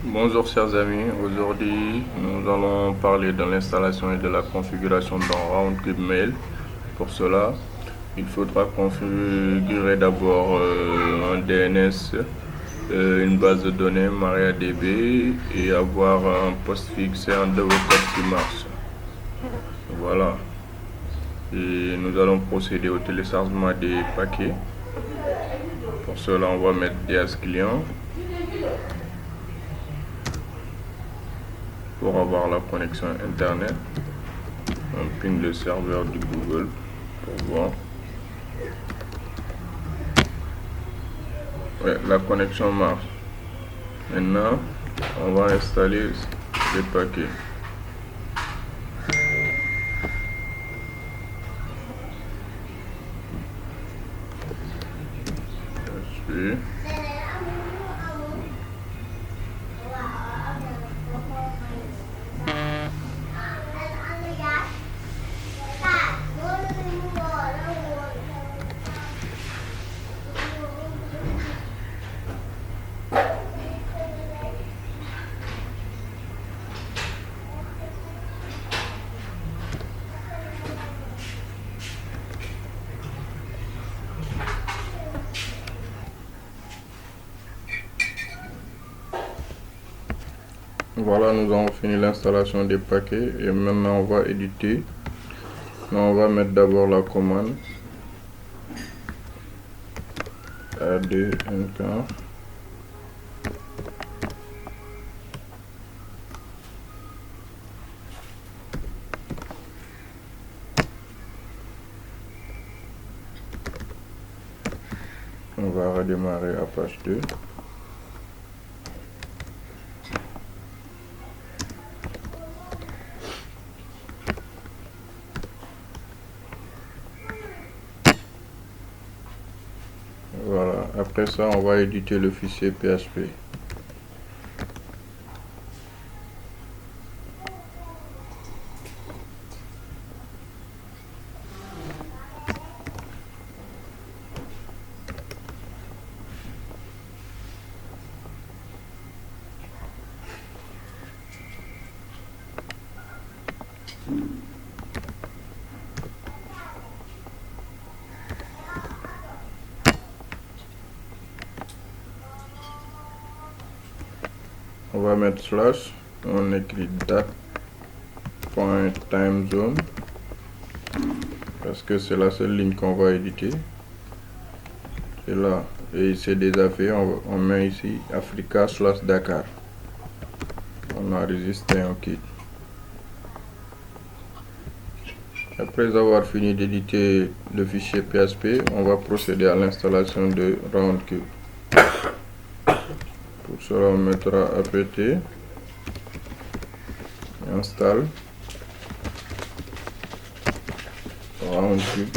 Bonjour chers amis, aujourd'hui nous allons parler de l'installation et de la configuration d'un Roundcube Mail. Pour cela, il faudra configurer d'abord un DNS, une base de données MariaDB et avoir un postfix et un docker qui marche. Voilà. Et nous allons procéder au téléchargement des paquets. Pour cela, on va mettre DS client pour avoir la connexion internet. On ping le serveur du Google pour voir. Ouais, la connexion marche. Maintenant, on va installer les paquets. Puis, voilà, nous avons fini l'installation des paquets et maintenant on va éditer. On va mettre d'abord la commande ADNK. On va redémarrer à page 2. Voilà, après ça, on va éditer le fichier PHP. On va mettre slash, on écrit date.timezone parce que c'est la seule ligne qu'on va éditer. Et là, et c'est déjà fait, on met ici Africa/Dakar. On enregistre et on quitte. Après avoir fini d'éditer le fichier PHP, on va procéder à l'installation de Roundcube. Pour cela, on mettra apt install Roundcube.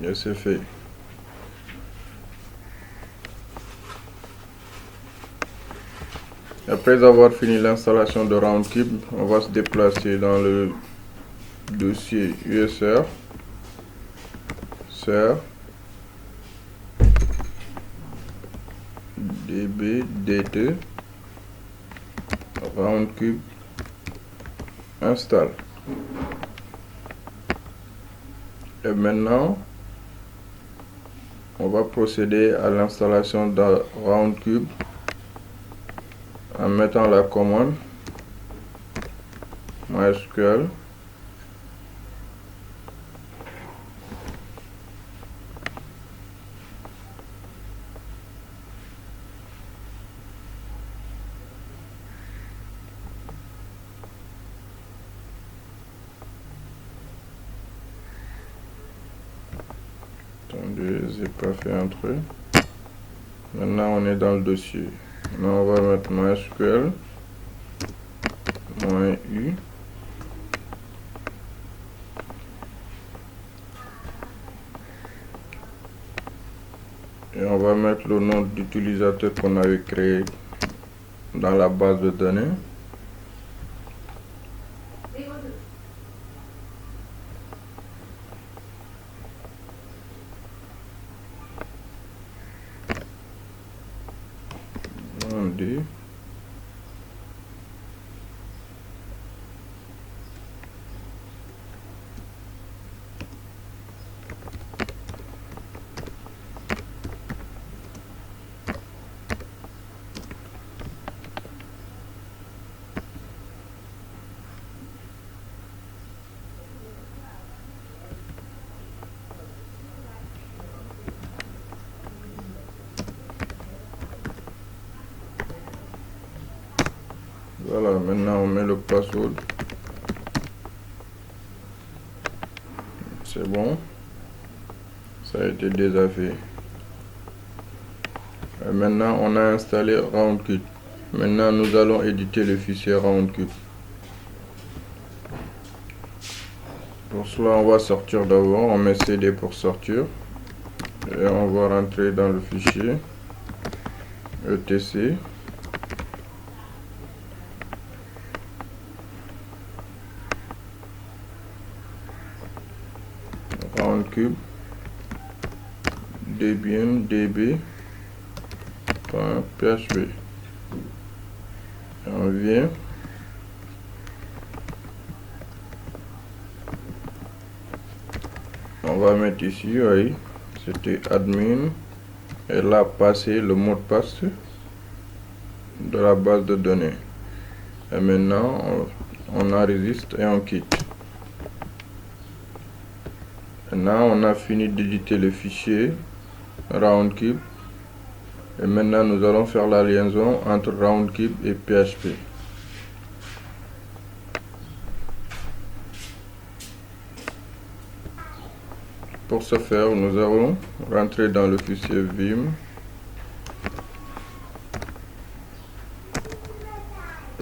Et c'est fait. Après avoir fini l'installation de Roundcube, on va se déplacer dans le dossier USR, ser, db-dt, Roundcube, install. Et maintenant, on va procéder à l'installation de Roundcube en mettant la commande MySQL attendez, j'ai pas fait un truc. Maintenant on est dans le dossier. Maintenant on va mettre MySQL -u et on va mettre le nom d'utilisateur qu'on avait créé dans la base de données. regarder. Voilà, maintenant on met le password. C'est bon. Ça a été déjà fait. Et maintenant on a installé Roundcube. Maintenant nous allons éditer le fichier Roundcube. Pour cela on va sortir d'abord. On met CD pour sortir. Et on va rentrer dans le fichier etc. Roundcube debian db.php. On vient, on va mettre ici, oui, c'était admin, et là passer le mot de passe de la base de données. Et maintenant on enregistre et on quitte. Maintenant on a fini d'éditer le fichier Roundcube. Et maintenant nous allons faire la liaison entre Roundcube et PHP. Pour ce faire, nous allons rentrer dans le fichier vim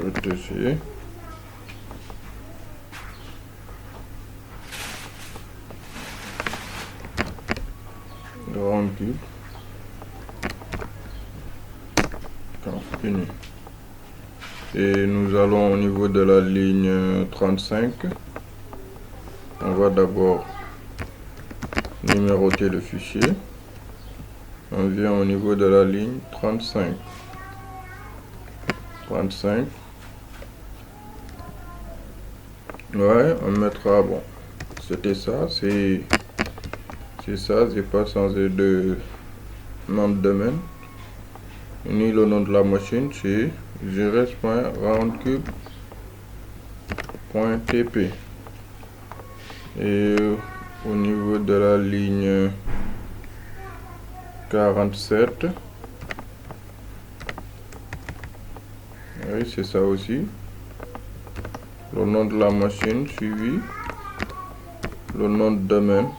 etc. Roundcube. Fini. Et nous allons au niveau de la ligne 35. On va d'abord numéroter le fichier. On vient au niveau de la ligne 35. Ouais, on mettra, bon, c'était ça, c'est ça, j'ai pas changé de nom de domaine. Ni le nom de la machine, c'est jrs.roundcube.tp. Et au niveau de la ligne 47, oui, c'est ça aussi. Le nom de la machine suivi le nom de domaine.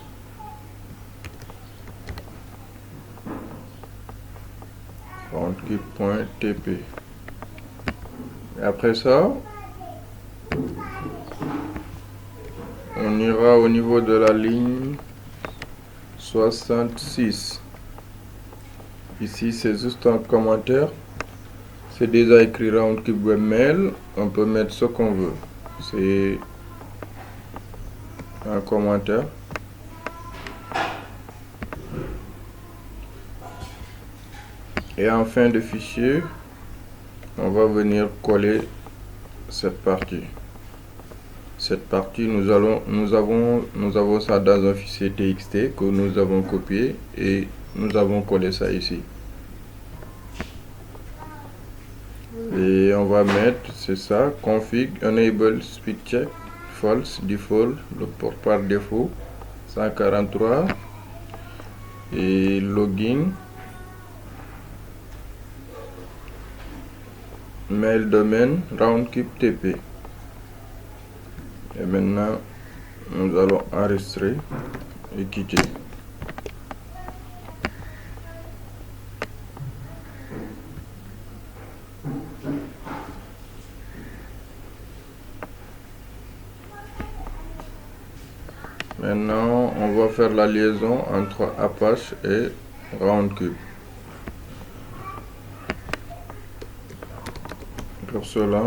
Roundcube.tp. Et après ça, on ira au niveau de la ligne 66. Ici, c'est juste un commentaire. C'est déjà écrit Roundcube Webmail. On peut mettre ce qu'on veut. C'est un commentaire. Et en fin de fichier, on va venir coller cette partie. Cette partie, nous avons ça dans un fichier TXT que nous avons copié et nous avons collé ça ici. Et on va mettre, c'est ça, config enable speed check false default, le port par défaut 143 et login mail domaine Roundcube TP. Et maintenant nous allons enregistrer et quitter. Maintenant on va faire la liaison entre Apache et Roundcube. Pour cela,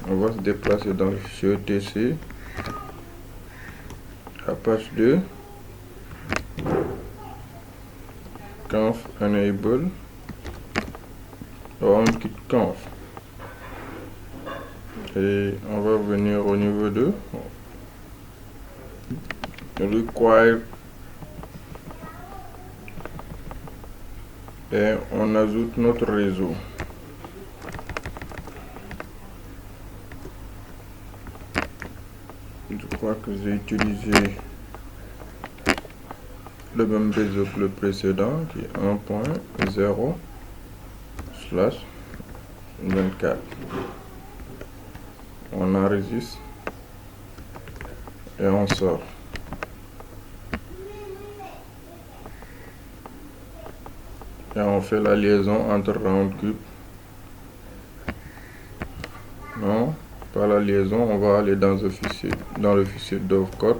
on va se déplacer dans le fichier etc. Apache 2 conf enable roundkit conf. Et on va venir au niveau de require et on ajoute notre réseau. Je crois que j'ai utilisé le même réseau que le précédent qui est 1.0/24. On enregistre et on sort. Et on fait la liaison entre roundkit. Non, pas la liaison, on va aller dans le fichier dovecode.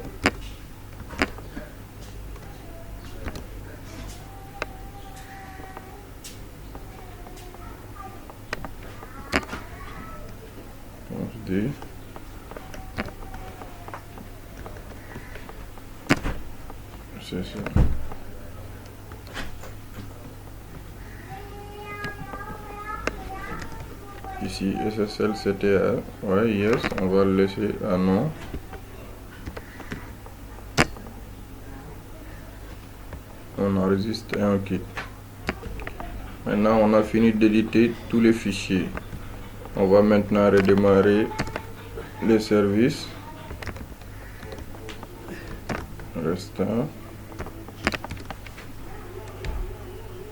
On se dit c'est ça. Ici SSL CTA, ouais, yes, on va le laisser à non. On enregistre et on quitte. Maintenant on a fini d'éditer tous les fichiers. On va maintenant redémarrer les services. Restart.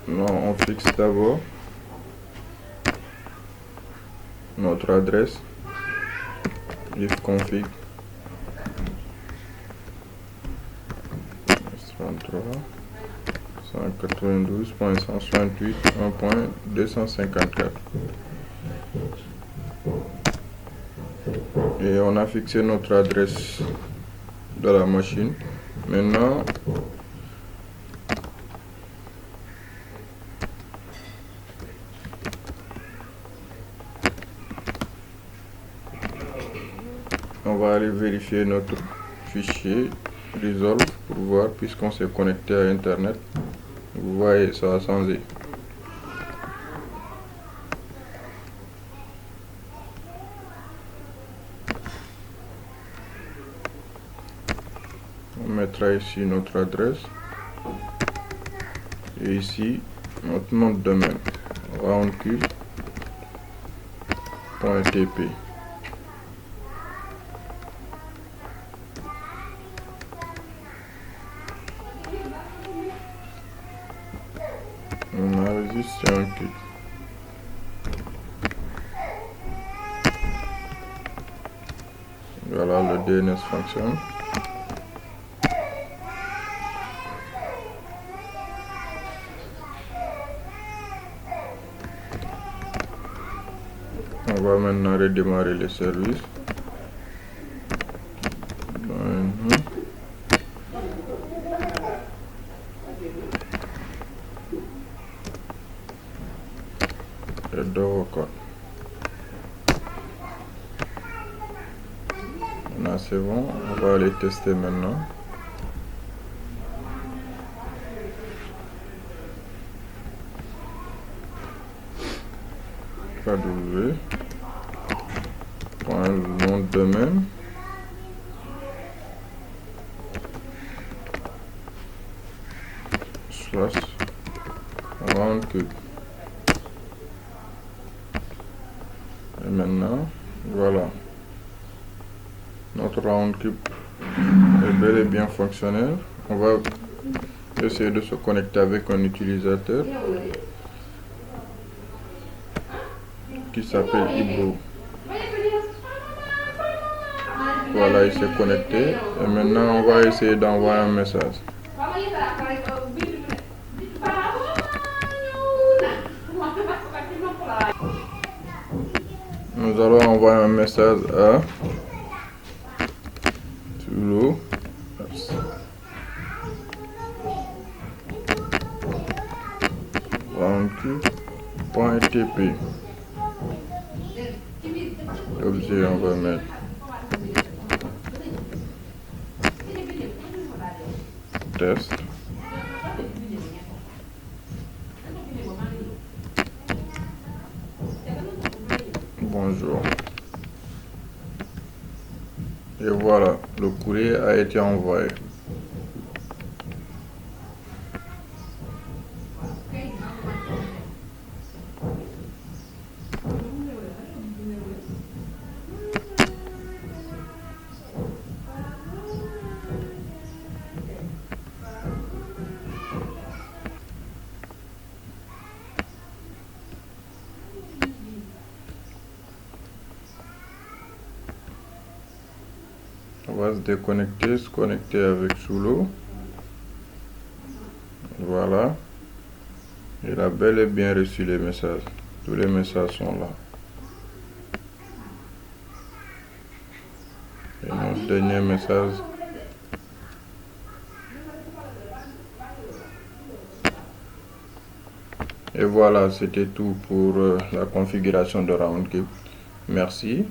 Non, on fixe d'abord notre adresse ifconfig 192.168.1.254 et on a fixé notre adresse de la machine. Maintenant on va aller vérifier notre fichier resolve pour voir, puisqu'on s'est connecté à internet. Vous voyez, ça a changé. On mettra ici notre adresse et ici notre nom de domaine roundkit.tp. On enregistre un clic. Voilà, le DNS fonctionne. On va maintenant redémarrer les services. Et dovecode. Là c'est bon, on va aller tester maintenant. KW. Point le nom de domaine. /roundkit. Et maintenant, voilà. Notre roundkit est bel et bien fonctionnel. On va essayer de se connecter avec un utilisateur qui s'appelle Ibro. Voilà, il s'est connecté. Et maintenant, on va essayer d'envoyer un message. Nous allons envoyer un message à Tulo roundkit.tp. L'objet, on va mettre test. Le courrier a été envoyé. On va se connecter avec Sulu. Voilà. Il a bel et bien reçu les messages. Tous les messages sont là. Et notre dernier message. Et voilà, c'était tout pour la configuration de Roundkeeper. Merci.